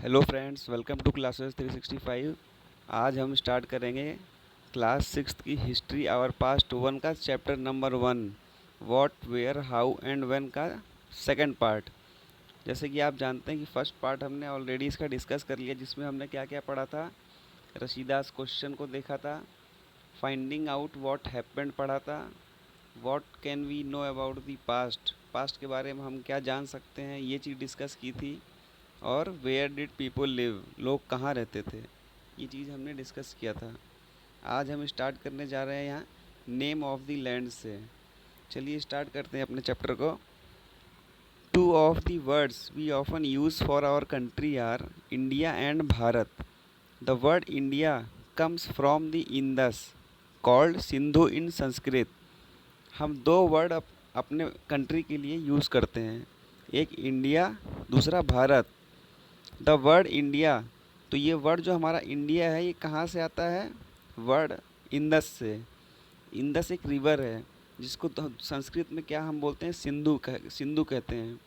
Hello friends, welcome to classes 365। आज हम start करेंगे क्लास सिक्स्थ की हिस्ट्री आवर पास्ट वन का chapter number 1, what where how and when का second part. जैसे कि आप जानते हैं कि फर्स्ट पार्ट हमने ऑलरेडी इसका डिस्कस कर लिया, जिसमें हमने क्या क्या पढ़ा था। रशीदास क्वेश्चन को देखा था, फाइंडिंग आउट व्हाट हैपेंड पढ़ा था, what can we know about the past, past के बारे में हम क्या जान सकते हैं, ये चीज़ डिस्कस की थी। और वेयर डिड पीपल लिव, लोग कहाँ रहते थे, ये चीज़ हमने डिस्कस किया था। आज हम स्टार्ट करने जा रहे हैं यहाँ नेम ऑफ द लैंड से। चलिए स्टार्ट करते हैं अपने चैप्टर को। Two of the words we often use for our country are India and Bharat. The word India comes from the Indus called Sindhu in Sanskrit. हम दो वर्ड अपने कंट्री के लिए यूज़ करते हैं, एक इंडिया, दूसरा भारत। द वर्ड इंडिया, तो ये वर्ड जो हमारा इंडिया है ये कहाँ से आता है? वर्ड इंदस से। इंदस एक रिवर है जिसको तो संस्कृत में क्या हम बोलते हैं, सिंधु कहते हैं।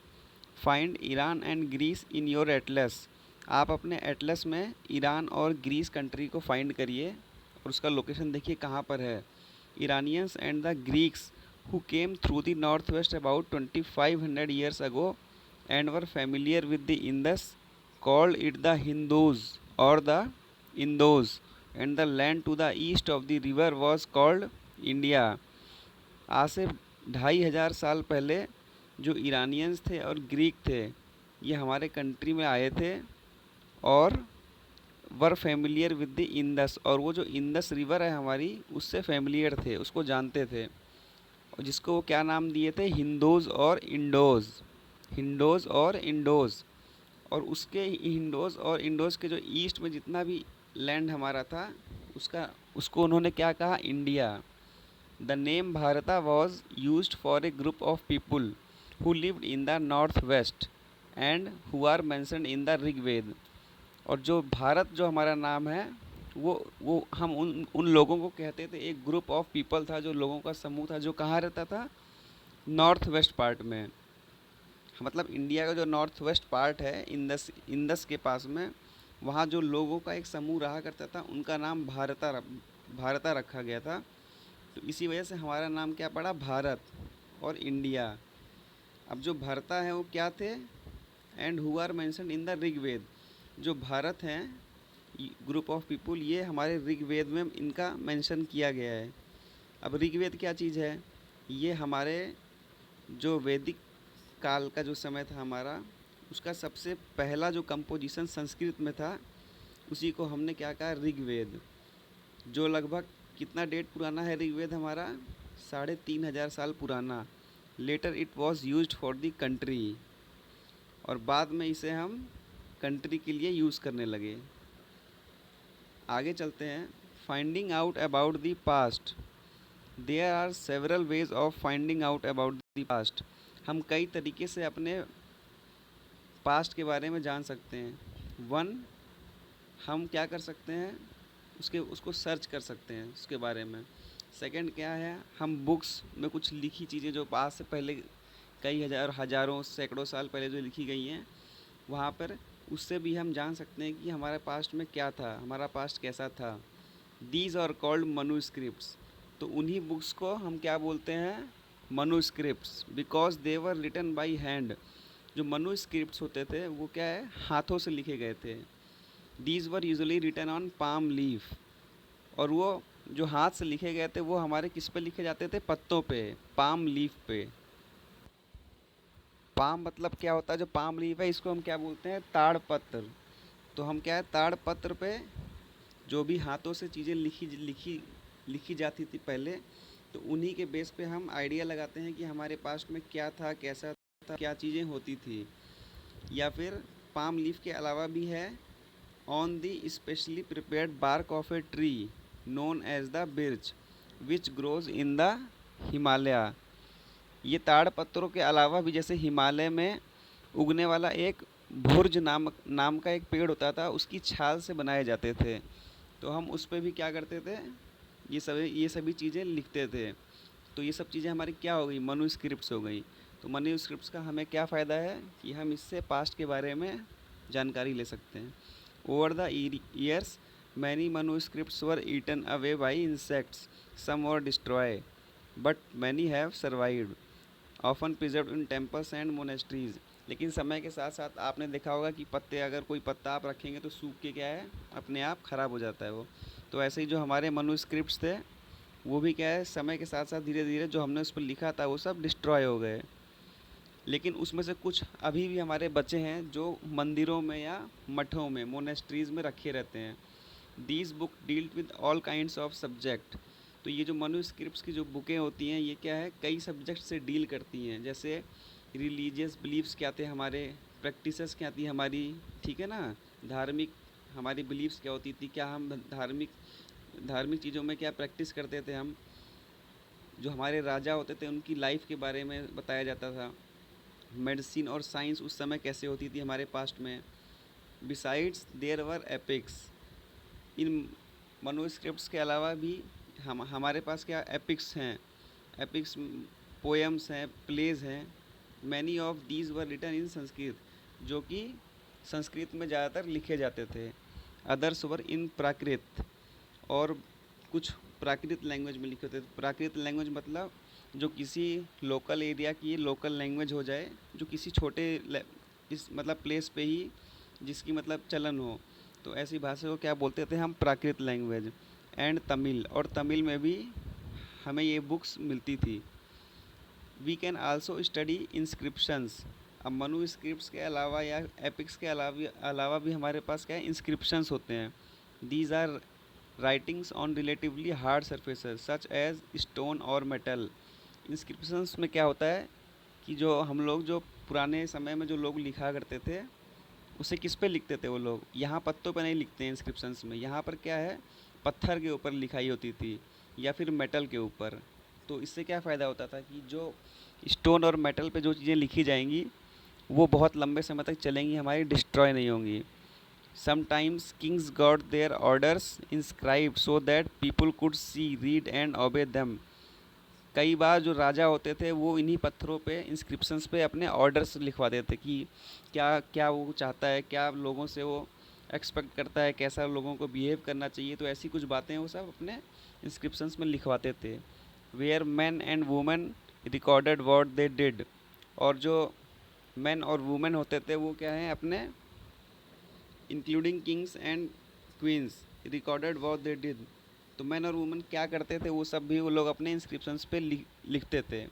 Find Iran and Greece in your atlas. आप अपने एटलस में ईरान और ग्रीस कंट्री को फाइंड करिए और उसका लोकेशन देखिए कहाँ पर है। Iranians and the Greeks who came through the northwest about 2500 years ago and were familiar with the Indus called it the Hindus or the Indos, and the land to the east of the river was called India। आज से 2500 साल पहले जो Iranians थे और Greek थे ये हमारे कंट्री में आए थे और वर फेमिलियर विद द इंदस, और वो जो इंदस रिवर है हमारी उससे फेमिलियर थे, उसको जानते थे, और जिसको वो क्या नाम दिए थे, हिंदोज़ और इंडोज़। हिंडोज़ और इंडोज़, और उसके हिंडोज़ और इंडोज़ के जो ईस्ट में जितना भी लैंड हमारा था उसको उन्होंने क्या कहा, India. The name Bharata was used for a group of people who lived in the north west and who are mentioned in the Rigveda. और जो भारत जो हमारा नाम है वो हम उन लोगों को कहते थे, एक ग्रुप ऑफ पीपल था, जो लोगों का समूह था जो कहाँ रहता था, नॉर्थ वेस्ट पार्ट में। मतलब इंडिया का जो नॉर्थ वेस्ट पार्ट है इंदस इंदस के पास में, वहाँ जो लोगों का एक समूह रहा करता था उनका नाम भारता रखा गया था। तो इसी वजह से हमारा नाम क्या पड़ा, भारत और इंडिया। अब जो भारता है वो क्या थे, and who are mentioned in the Rigveda. जो भारत हैं ग्रुप ऑफ पीपुल, ये हमारे ऋग्वेद में इनका मेंशन किया गया है। अब ऋग्वेद क्या चीज़ है, ये हमारे जो वैदिक काल का जो समय था हमारा, उसका सबसे पहला जो कंपोजिशन संस्कृत में था उसी को हमने क्या कहा, ऋग्वेद। जो लगभग कितना डेट पुराना है ऋग्वेद हमारा, 3500 साल पुराना। Later it was used for the country, और बाद में इसे हम कंट्री के लिए यूज़ करने लगे। आगे चलते हैं। Finding out about the past. There are several ways of finding out about the past. हम कई तरीके से अपने पास्ट के बारे में जान सकते हैं। वन, हम क्या कर सकते हैं, उसको सर्च कर सकते हैं उसके बारे में। सेकंड क्या है, हम बुक्स में कुछ लिखी चीज़ें जो पास से पहले कई हज़ारों सैकड़ों साल पहले जो लिखी गई हैं, वहाँ पर उससे भी हम जान सकते हैं कि हमारे पास्ट में क्या था, हमारा पास्ट कैसा था। These are called manuscripts. तो उन्हीं बुक्स को हम क्या बोलते हैं, manuscripts, because they were written by hand. जो मनुस्क्रिप्ट्स होते थे वो क्या है, हाथों से लिखे गए थे। These were usually written on palm leaf, और वो जो हाथ से लिखे गए थे वो हमारे किस पे लिखे जाते थे, पत्तों पे, पाम लीफ पे। पाम मतलब क्या होता है, जो पाम लीफ है इसको हम क्या बोलते हैं, ताड़ पत्र। तो हम क्या है, ताड़ पत्र पे जो भी हाथों से चीज़ें लिखी जाती थी पहले, तो उन्हीं के बेस पे हम आइडिया लगाते हैं कि हमारे पास्ट में क्या था, कैसा था, क्या चीज़ें होती थी। या फिर पाम लीफ के अलावा भी है, on the specially prepared bark of a tree known as the birch which grows in the Himalaya. ये ताड़ पत्रों के अलावा भी जैसे हिमालय में उगने वाला एक भुर्ज नाम का एक पेड़ होता था, उसकी छाल से बनाए जाते थे। तो हम उस पर भी क्या करते थे, ये सभी चीज़ें लिखते थे। तो ये सब चीज़ें हमारी क्या हो गई, मनुस्क्रिप्ट्स हो गई। तो मनुस्क्रिप्ट्स का हमें क्या फ़ायदा है कि हम इससे पास्ट के बारे में जानकारी ले सकते हैं। Over the years many manuscripts were eaten away by insects, some were destroy but many have survived, often preserved in temples and monasteries. लेकिन समय के साथ साथ आपने देखा होगा कि पत्ते, अगर कोई पत्ता आप रखेंगे तो सूख के क्या है, अपने आप ख़राब हो जाता है वो। तो ऐसे ही जो हमारे manuscripts थे वो भी क्या है, समय के साथ साथ धीरे धीरे जो हमने उस पर लिखा था वो सब डिस्ट्रॉय हो गए। लेकिन उसमें से कुछ अभी भी हमारे बचे हैं जो मंदिरों में या मठों में, मोनेस्ट्रीज़ में रखे रहते हैं। These book dealt with all kinds of subject. तो ये जो manuscripts की जो बुकें होती हैं ये क्या है, कई सब्जेक्ट से डील करती हैं। जैसे रिलीजियस बिलीव्स क्या थे हमारे, प्रैक्टिसेस क्या थी हमारी, ठीक है ना, धार्मिक हमारी बिलीव्स क्या होती थी, क्या हम धार्मिक धार्मिक चीज़ों में क्या प्रैक्टिस करते थे हम। जो हमारे राजा होते थे उनकी लाइफ के बारे में बताया जाता था। मेडिसिन और साइंस उस समय कैसे होती थी हमारे पास्ट में। Besides there were epics. इन manuscripts के अलावा भी हमारे पास क्या एपिक्स हैं, एपिक्स पोएम्स हैं, प्लेज हैं। Many of these were written in Sanskrit, जो कि संस्कृत में ज़्यादातर लिखे जाते थे। अदर्स वर इन प्राकृत, और कुछ प्राकृत लैंग्वेज में लिखे होते थे। प्राकृत लैंग्वेज मतलब जो किसी लोकल एरिया की लोकल लैंग्वेज हो जाए, जो किसी छोटे इस मतलब प्लेस पे ही जिसकी मतलब चलन हो, तो ऐसी भाषा को क्या बोलते थे हम, प्राकृत लैंग्वेज। एंड तमिल, और तमिल में भी हमें ये बुक्स मिलती थी। We can also study inscriptions. अब manuscripts के अलावा या एपिक्स के अलावा भी हमारे पास क्या है, इंस्क्रिप्शंस होते हैं। These are writings on relatively hard surfaces such as stone और मेटल। इंस्क्रिप्शंस में क्या होता है कि जो हम लोग जो पुराने समय में जो लोग लिखा करते थे उसे किस पे लिखते थे वो लोग, यहाँ पत्तों पे नहीं लिखते हैं इंस्क्रिप्शंस में, यहाँ पर क्या है, पत्थर के ऊपर लिखाई होती थी या फिर मेटल के ऊपर। तो इससे क्या फ़ायदा होता था कि जो स्टोन और मेटल पे जो चीज़ें लिखी जाएंगी वो बहुत लंबे समय तक चलेंगी, हमारी डिस्ट्रॉय नहीं होंगी। Sometimes Kings got there orders inscribed so that people could see, read and ओबे देम। कई बार जो राजा होते थे वो इन्हीं पत्थरों पे, इंस्क्रिप्शंस पे अपने ऑर्डर्स लिखवा देते कि क्या क्या वो चाहता है, क्या लोगों से वो एक्सपेक्ट करता है, कैसा लोगों को बिहेव करना चाहिए। तो ऐसी कुछ बातें वो सब अपने इंस्क्रिप्शंस में लिखवाते थे। Where men and women recorded what they did. और जो मैन और वुमेन होते थे वो क्या है, अपने including Kings and queen's recorded what they did. तो मैन और वुमेन क्या करते थे वो सब भी वो लोग अपने इंस्क्रिप्शंस पे लिखते थे।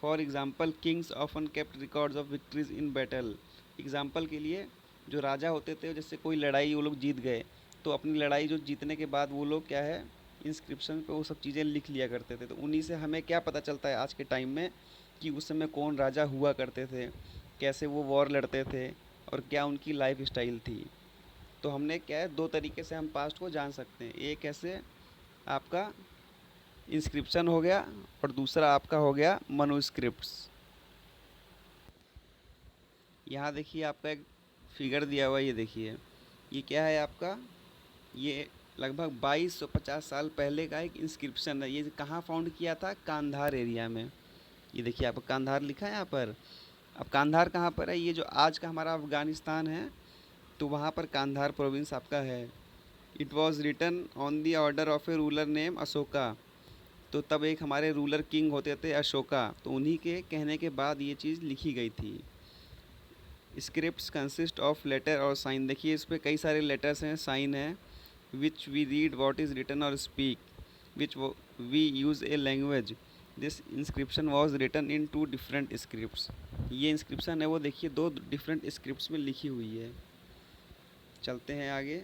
For example Kings often kept records of victories in battle. Example के लिए जो राजा होते थे, जैसे कोई लड़ाई वो लोग जीत गए तो अपनी लड़ाई जो जीतने के बाद वो लोग क्या है, इंस्क्रिप्शन पे वो सब चीज़ें लिख लिया करते थे। तो उन्हीं से हमें क्या पता चलता है आज के टाइम में कि उस समय कौन राजा हुआ करते थे, कैसे वो वॉर लड़ते थे और क्या उनकी लाइफ स्टाइल थी। तो हमने क्या है, दो तरीके से हम पास्ट को जान सकते हैं। एक ऐसे आपका इंस्क्रिप्शन हो गया और दूसरा आपका हो गया manuscripts। यहाँ देखिए आपका एक फिगर दिया हुआ है, ये देखिए ये क्या है आपका, ये लगभग 2250 साल पहले का एक इंस्क्रिप्शन है। ये कहाँ फाउंड किया था, कांधार एरिया में। ये देखिए आपका कांधार लिखा है यहाँ पर। अब कांधार कहाँ पर है, ये जो आज का हमारा अफ़गानिस्तान है तो वहाँ पर कांधार प्रोविंस आपका है। It was written on the order of a ruler name Ashoka. तो तब एक हमारे रूलर किंग होते थे अशोका, तो उन्हीं के कहने के बाद ये चीज़ लिखी गई थी। स्क्रिप्ट्स कंसिस्ट ऑफ लेटर और साइन। देखिए इस पर कई सारे लेटर्स हैं, साइन है। Which we read what is written और speak, which we use a language. This inscription was written in 2 different scripts. ये इंस्क्रिप्शन है वो देखिए 2 डिफरेंट स्क्रिप्ट्स में लिखी हुई है। चलते हैं आगे।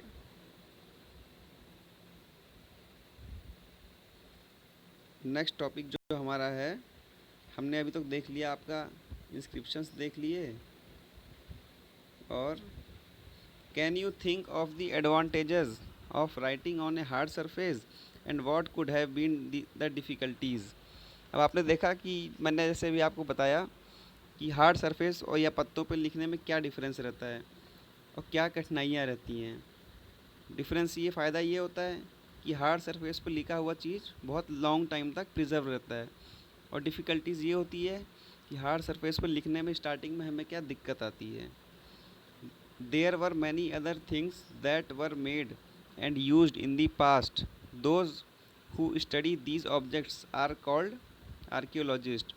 नेक्स्ट टॉपिक जो हमारा है, हमने अभी तक देख लिया आपका इंस्क्रिप्शंस देख लिए। और can you think of the advantages of writing on a hard surface and what could have been the difficulties. अब आपने देखा कि मैंने जैसे भी आपको बताया कि हार्ड सरफेस और या पत्तों पे लिखने में क्या डिफरेंस रहता है और क्या कठिनाइयाँ रहती हैं। डिफरेंस ये फ़ायदा ये होता है कि हार्ड सरफेस पर लिखा हुआ चीज़ बहुत लॉन्ग टाइम तक प्रिजर्व रहता है, और डिफ़िकल्टीज़ ये होती है कि हार्ड सरफेस पर लिखने में स्टार्टिंग में हमें क्या दिक्कत आती है। There were many other things that were made and used in the past, those who study these objects are called archaeologist.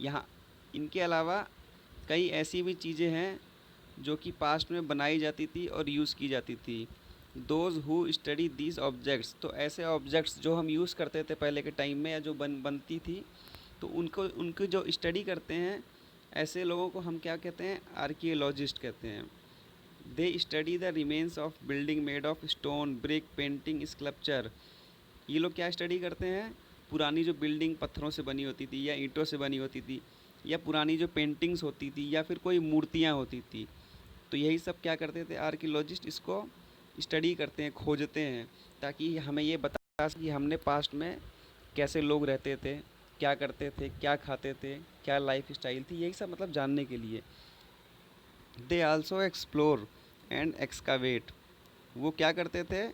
यहाँ इनके अलावा कई ऐसी भी चीज़ें हैं जो कि पास्ट में बनाई जाती थी और यूज़ की जाती थी। Those who study these objects, तो ऐसे ऑब्जेक्ट्स जो हम यूज़ करते थे पहले के टाइम में या जो बनती थी, तो उनको जो स्टडी करते हैं, ऐसे लोगों को हम क्या कहते हैं, आर्कियोलॉजिस्ट कहते हैं। They study the remains of building made of stone, brick, painting, sculpture. ये लोग क्या स्टडी करते हैं, पुरानी जो बिल्डिंग पत्थरों से बनी होती थी या ईंटों से बनी होती थी, या पुरानी जो पेंटिंग्स होती थी या फिर कोई मूर्तियाँ होती थी, तो यही सब क्या करते थे आर्कियोलॉजिस्ट, इसको स्टडी करते हैं, खोजते हैं, ताकि हमें ये बता सके कि हमने पास्ट में कैसे लोग रहते थे, क्या करते थे, क्या खाते थे, क्या लाइफ स्टाइल थी, यही सब मतलब जानने के लिए। They also explore and excavate, वो क्या करते थे,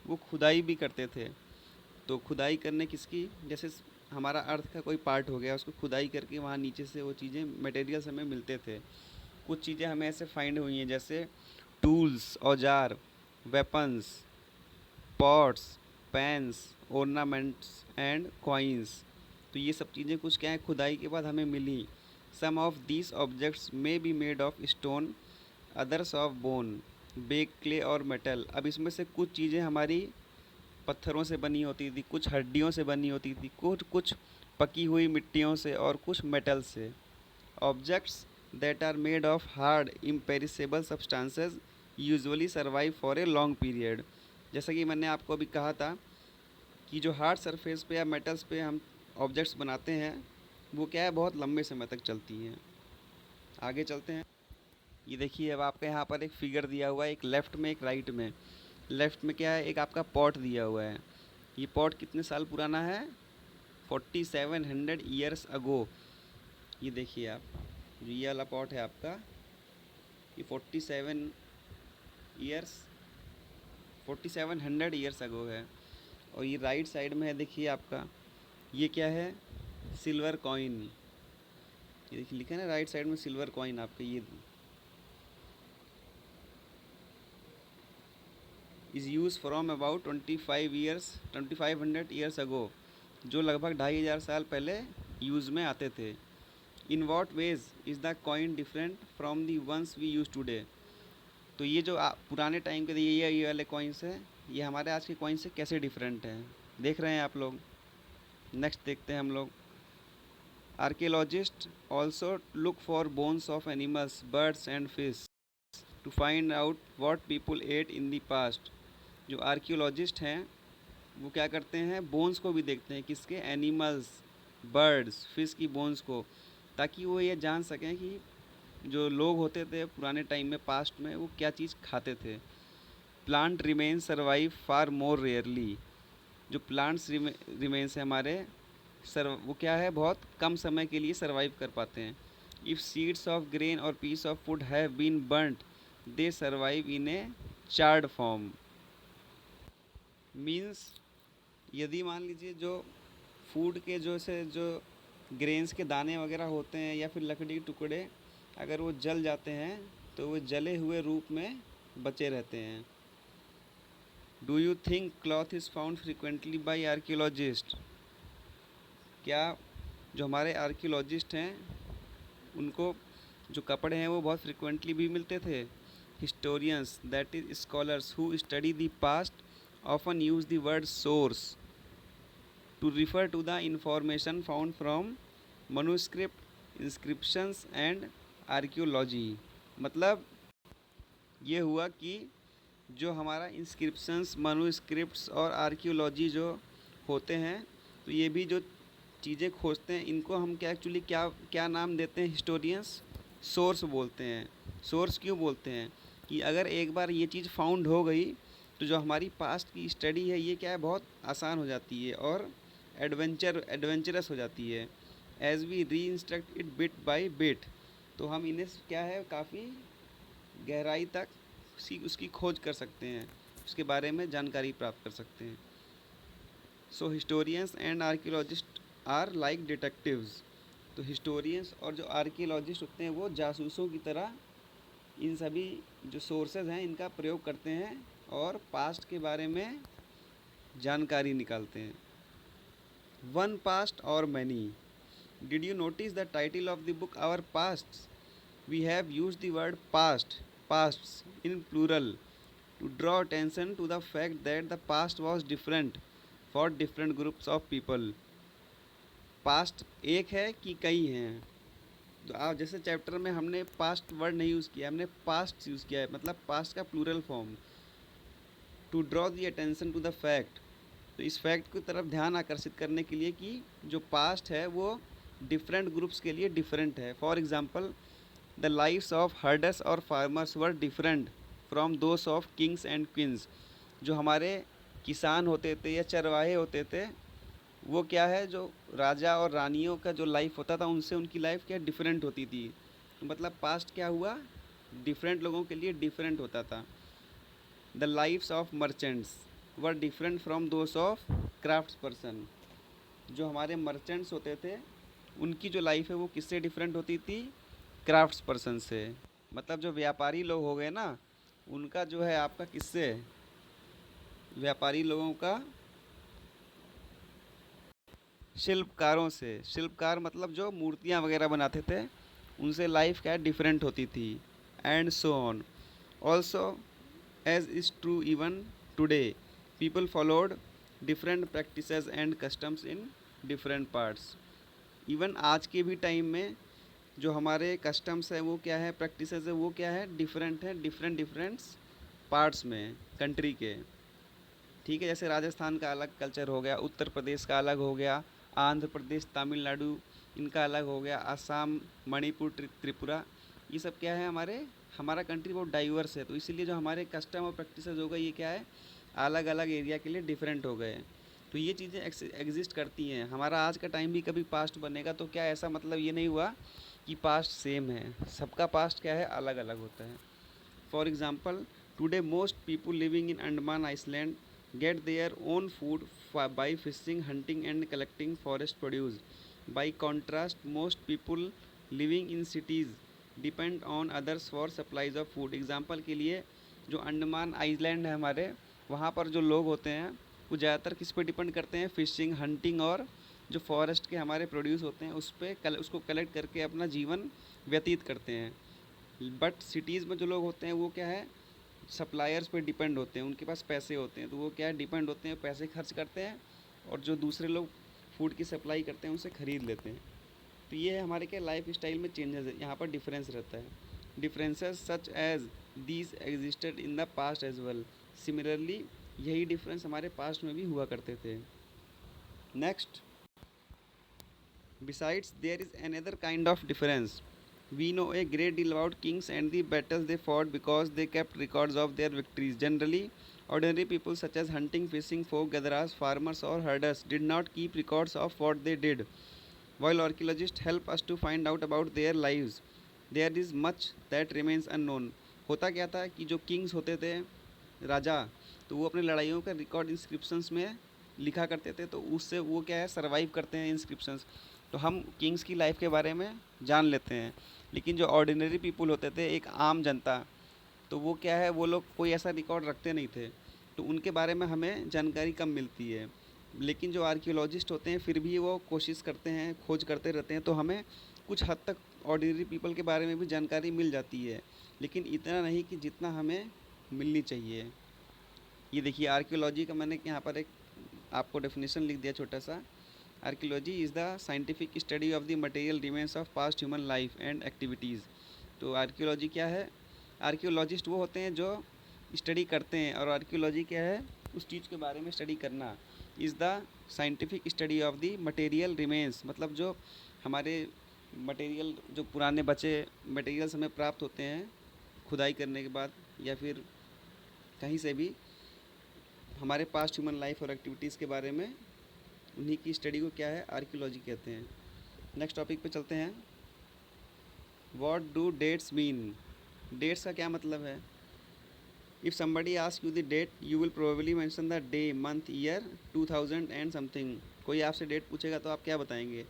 वो खुदाई भी करते थे। तो खुदाई करने किसकी, जैसे हमारा अर्थ का कोई पार्ट हो गया, उसको खुदाई करके वहाँ नीचे से वो चीज़ें, मटेरियल्स हमें मिलते थे। कुछ चीज़ें हमें ऐसे फाइंड हुई हैं, जैसे टूल्स, औजार, weapons, pots, pans, ornaments and coins. तो ये सब चीज़ें कुछ क्या है, खुदाई के बाद हमें मिली। Some of these objects may be made of stone, others of bone, bake, clay और मेटल। अब इसमें से कुछ चीज़ें हमारी पत्थरों से बनी होती थी, कुछ हड्डियों से बनी होती थी, कुछ कुछ पकी हुई मिट्टियों से और कुछ मेटल से। Objects that are made of hard imperishable substances usually survive for a long period. जैसा कि मैंने आपको अभी कहा था कि जो हार्ड सरफेस पे या मेटल्स पे हम ऑब्जेक्ट्स बनाते हैं, वो क्या है, बहुत लंबे समय तक चलती हैं। आगे चलते हैं। ये देखिए, अब आपका यहाँ पर एक फिगर दिया हुआ है, एक लेफ़्ट में एक राइट में। लेफ़्ट में क्या है, एक आपका पॉट दिया हुआ है। ये पॉट कितने साल पुराना है, 4700 ईयर्स अगो। ये देखिए आप, जो ये वाला पॉट है आपका, ये 47 ईयर्स अगो है। और ये राइट साइड में है, देखिए आपका, ये क्या है, सिल्वर कॉइन। ये देखिए लिखा है ना राइट साइड में, सिल्वर कॉइन आपका, ये is use from about 2500 years ago, जो लगभग 2500 साल पहले यूज़ में आते थे। In what ways is the coin different from the ones we use today. तो ये जो पुराने टाइम के ये वाले कॉइन्स हैं, ये हमारे आज के कॉइन से कैसे डिफरेंट हैं, देख रहे हैं आप लोग। नेक्स्ट देखते हैं हम लोग। Archaeologist also look for bones of animals, birds and fish to find out what people ate in the past. जो आर्कियोलॉजिस्ट हैं, वो क्या करते हैं, बोन्स को भी देखते हैं, किसके, एनिमल्स, बर्ड्स, फिश की बोन्स को, ताकि वो ये जान सकें कि जो लोग होते थे पुराने टाइम में, पास्ट में, वो क्या चीज़ खाते थे। प्लांट रिमेन सर्वाइव फार मोर रेयरली। जो प्लांट्स रिमेन्स हैं हमारे, वो क्या है, बहुत कम समय के लिए सर्वाइव कर पाते हैं। इफ़ सीड्स ऑफ ग्रेन और piece of food have been burnt, they survive in a charred form. Means, यदि मान लीजिए जो फूड के जो ग्रेन्स के दाने वगैरह होते हैं या फिर लकड़ी के टुकड़े, अगर वो जल जाते हैं तो वो जले हुए रूप में बचे रहते हैं। Do you think cloth is found frequently by archaeologist. क्या जो हमारे आर्कियोलॉजिस्ट हैं, उनको जो कपड़े हैं वो बहुत फ्रिक्वेंटली भी मिलते थे। Historians that is scholars who study the past often use the word source to refer to the information found from manuscript, inscriptions and archaeology। मतलब ये हुआ कि जो हमारा इंस्क्रिप्शंस, मनुस्क्रिप्ट्स और आर्कियोलॉजी जो होते हैं, तो ये भी जो चीज़ें खोजते हैं, इनको हम क्या एक्चुअली क्या क्या नाम देते हैं, हिस्टोरियंस सोर्स बोलते हैं। सोर्स क्यों बोलते हैं कि अगर एक बार ये चीज़ फाउंड हो गई, तो जो हमारी पास्ट की स्टडी है, ये क्या है, बहुत आसान हो जाती है और एडवेंचरस हो जाती है। एज वी री instruct it bit by bit, तो हम इन्हें क्या है, काफ़ी गहराई तक उसकी खोज कर सकते हैं, उसके बारे में जानकारी प्राप्त कर सकते हैं। So historians and archaeologist are like detectives. तो हिस्टोरियंस और जो आर्कियोलॉजिस्ट होते हैं, वो जासूसों की तरह इन सभी जो सोर्सेज हैं इनका प्रयोग करते हैं और पास्ट के बारे में जानकारी निकालते हैं। वन पास्ट और many. Did you notice the title of the book our past? We have used the word pasts in plural to draw attention to the fact that the past was different for different groups of people. Past एक है कि कई हैं? तो आप जैसे chapter में हमने पास्ट वर्ड नहीं यूज़ किया, हमने पास्ट यूज़ किया है, मतलब पास्ट का plural form. To draw the attention to the fact, तो इस फैक्ट की तरफ ध्यान आकर्षित करने के लिए कि जो पास्ट है वो डिफरेंट ग्रुप्स के लिए डिफरेंट है। For example, the lifes of herders और farmers were different from those of kings and queens. जो हमारे किसान होते थे या चरवाहे होते थे, वो क्या है, जो राजा और रानियों का जो लाइफ होता था उनसे उनकी लाइफ क्या डिफरेंट होती थी। तो मतलब पास्ट क्या हुआ, डिफरेंट लोगों के लिए डिफरेंट होता था। The lifes of merchants were different from those of crafts person. जो हमारे मर्चेंट्स होते थे उनकी जो लाइफ है वो किससे डिफरेंट होती थी, क्राफ्ट्स पर्सन से। मतलब जो व्यापारी लोग हो गए ना, उनका जो है आपका किससे, व्यापारी लोगों का शिल्पकारों से। शिल्पकार मतलब जो मूर्तियाँ वगैरह बनाते थे, उनसे लाइफ क्या डिफरेंट होती थी। And so on. Also as is true even today, people followed different practices and customs in different parts. Even आज के भी टाइम में जो हमारे कस्टम्स है वो क्या है, प्रैक्टिसेस है वो क्या है, डिफरेंट है, डिफरेंट पार्ट्स में कंट्री के। ठीक है, जैसे राजस्थान का अलग कल्चर हो गया, उत्तर प्रदेश का अलग हो गया, आंध्र प्रदेश, तमिलनाडु इनका अलग हो गया, असम, मणिपुर, त्रिपुरा, ये सब क्या है, हमारा कंट्री बहुत डाइवर्स है। तो इसीलिए जो हमारे कस्टम और प्रैक्टिसेस हो गए ये क्या है, अलग अलग एरिया के लिए डिफरेंट हो गए। तो ये चीज़ें एग्जिस्ट करती हैं। हमारा आज का टाइम भी कभी पास्ट बनेगा तो क्या ऐसा मतलब ये नहीं हुआ कि पास्ट सेम है, सबका पास्ट क्या है, अलग अलग होता है। For example, today most people living in Andaman Iceland get their own food by fishing, hunting and collecting forest produce. By contrast, most people living in cities depend on others for supplies of food. Example के लिए जो Andaman island है हमारे, वहाँ पर जो लोग होते हैं वो ज़्यादातर किस पे डिपेंड करते हैं, फिशिंग, हंटिंग और जो फॉरेस्ट के हमारे प्रोड्यूस होते हैं उसको कलेक्ट करके अपना जीवन व्यतीत करते हैं। बट सिटीज़ में जो लोग होते हैं वो क्या है, सप्लायर्स पे डिपेंड होते हैं, उनके पास पैसे होते हैं तो वो क्या है, डिपेंड होते हैं, पैसे खर्च करते हैं और जो दूसरे लोग फूड की सप्लाई करते हैं उनसे ख़रीद लेते हैं। तो ये है हमारे क्या लाइफ स्टाइल में चेंजेस है, यहाँ पर डिफरेंस रहता है। Differences such as these existed in the past as well. Similarly यही डिफरेंस हमारे पास्ट में भी हुआ करते थे। Next, besides there is another kind of difference. We know a great deal about kings and the battles they fought because they kept records of their victories. Generally, ordinary people such as hunting, fishing, folk gatherers, farmers or herders did not keep records of what they did. While archaeologists help us to find out about their lives, there is much that remains unknown. होता क्या था कि जो Kings होते थे, राजा, तो वो अपनी लड़ाइयों का रिकॉर्ड इंस्क्रिप्शंस में लिखा करते थे, तो उससे वो क्या है, सर्वाइव करते हैं इंस्क्रिप्शंस। तो हम किंग्स की लाइफ के बारे में जान लेते हैं। लेकिन जो ऑर्डिनरी पीपल होते थे, एक आम जनता, तो वो क्या है, वो लोग कोई ऐसा रिकॉर्ड रखते नहीं थे, तो उनके बारे में हमें जानकारी कम मिलती है। लेकिन जो आर्कियोलॉजिस्ट होते हैं फिर भी वो कोशिश करते हैं, खोज करते रहते हैं, तो हमें कुछ हद तक ऑर्डिनरी पीपल के बारे में भी जानकारी मिल जाती है, लेकिन इतना नहीं कि जितना हमें मिलनी चाहिए। ये देखिए, आर्कियोलॉजी का मैंने यहाँ पर एक आपको डेफिनेशन लिख दिया छोटा सा। Archaeology is the scientific study of the material remains of past human life and activities. तो आर्कियोलॉजी क्या है, आर्कियोलॉजिस्ट वो होते हैं जो स्टडी करते हैं, और आर्कियोलॉजी क्या है, उस चीज़ के बारे में स्टडी करना। Is the scientific study of the material remains, मतलब जो हमारे मटेरियल, जो पुराने बचे मटेरियल्स हमें प्राप्त होते हैं खुदाई करने के बाद या फिर कहीं से भी, हमारे पास्ट ह्यूमन लाइफ और एक्टिविटीज़ के बारे में, उन्हीं की स्टडी को क्या है, आर्कियोलॉजी कहते हैं। नेक्स्ट टॉपिक पे चलते हैं। What do dates mean? Dates का क्या मतलब है? If somebody ask you the date, you will probably mention the day, month, year, 2000 and something. कोई आपसे डेट पूछेगा तो आप क्या बताएंगे?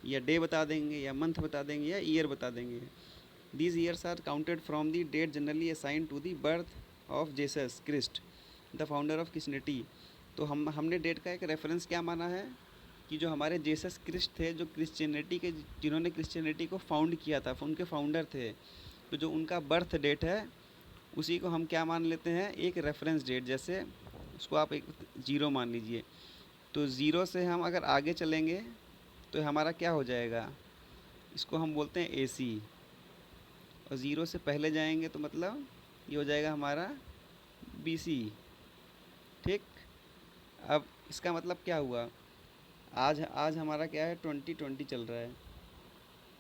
या डे बता देंगे, या मंथ बता देंगे, या ईयर बता देंगे। These years are counted from the date generally assign to the birth of Jesus Christ the founder of Christianity. तो हमने डेट का एक रेफरेंस क्या माना है कि जो हमारे जेसस क्रिस्ट थे, जो क्रिश्चियनिटी के, जिन्होंने क्रिश्चियनिटी को फाउंड किया था, उनके फाउंडर थे, तो जो उनका बर्थ डेट है उसी को हम क्या मान लेते हैं, एक रेफरेंस डेट। जैसे उसको आप एक 0 मान लीजिए। तो 0 से हम अगर आगे चलेंगे तो हमारा क्या हो जाएगा, इसको हम बोलते हैं AC। और 0 से पहले जाएंगे तो मतलब ये हो जाएगा हमारा BC। ठीक। अब इसका मतलब क्या हुआ, आज आज हमारा क्या है, 2020 चल रहा है।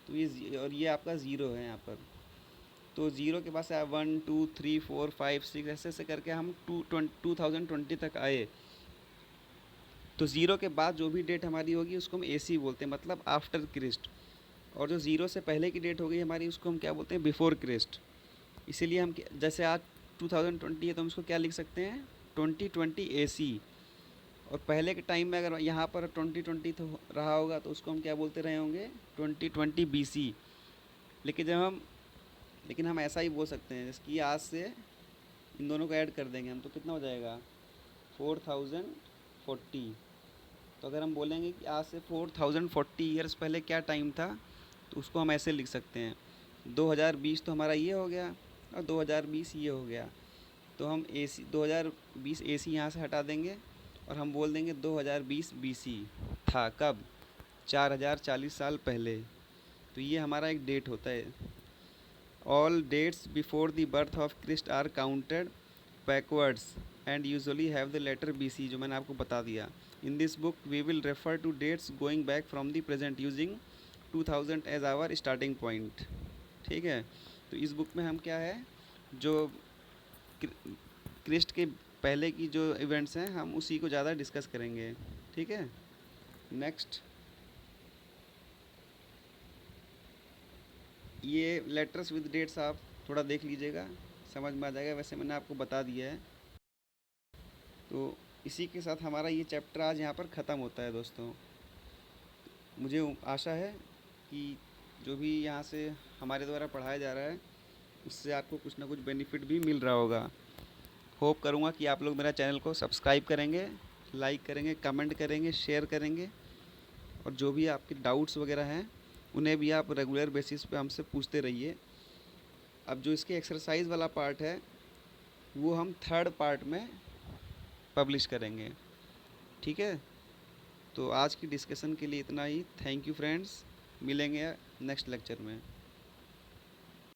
तो ये और ये आपका 0 है यहाँ पर। तो 0 के पास आया 1 2 3 4 5 6 ऐसे ऐसे करके हम 2020 तक आए। तो 0 के बाद जो भी डेट हमारी होगी उसको हम AC बोलते हैं, मतलब आफ्टर क्रिस्ट। और जो 0 से पहले की डेट हो गई हमारी उसको हम क्या बोलते हैं, बिफोर क्रिस्ट। इसीलिए हम जैसे आज 2020 है तो हम उसको क्या लिख सकते हैं, 2020 AC। और पहले के टाइम में अगर यहाँ पर 2020 तो रहा होगा तो उसको हम क्या बोलते रहे होंगे, 2020 BC। लेकिन हम ऐसा ही बोल सकते हैं जैसे कि आज से इन दोनों को ऐड कर देंगे हम तो कितना हो जाएगा, 4040। तो अगर हम बोलेंगे कि आज से 4040 ईयर्स पहले क्या टाइम था, तो उसको हम ऐसे लिख सकते हैं, 2020 तो हमारा ये हो गया और 2020 ये हो गया। तो हम AC 2020 AC यहाँ से हटा देंगे और हम बोल देंगे 2020 BC था कब, 4040 साल पहले। तो ये हमारा एक डेट होता है। All dates before the birth of Christ are counted backwards and usually have the letter BC, जो मैंने आपको बता दिया। In this book we will refer to dates going back from the present using 2000 as our starting point. ठीक है। तो इस book में हम क्या है, जो क्रिस्ट के पहले की जो इवेंट्स हैं हम उसी को ज़्यादा डिस्कस करेंगे। ठीक है। नेक्स्ट, ये लेटर्स विद डेट्स आप थोड़ा देख लीजिएगा, समझ में आ जाएगा। वैसे मैंने आपको बता दिया है। तो इसी के साथ हमारा ये चैप्टर आज यहाँ पर ख़त्म होता है दोस्तों। मुझे आशा है कि जो भी यहाँ से हमारे द्वारा पढ़ाया जा रहा है उससे आपको कुछ ना कुछ बेनिफिट भी मिल रहा होगा। होप करूँगा कि आप लोग मेरा चैनल को सब्सक्राइब करेंगे, लाइक करेंगे, कमेंट करेंगे, शेयर करेंगे। और जो भी आपके डाउट्स वगैरह हैं उन्हें भी आप रेगुलर बेसिस पे हमसे पूछते रहिए। अब जो इसके एक्सरसाइज वाला पार्ट है वो हम 3rd पार्ट में पब्लिश करेंगे। ठीक है। तो आज की डिस्कशन के लिए इतना ही। थैंक यू फ्रेंड्स, मिलेंगे नेक्स्ट लेक्चर में।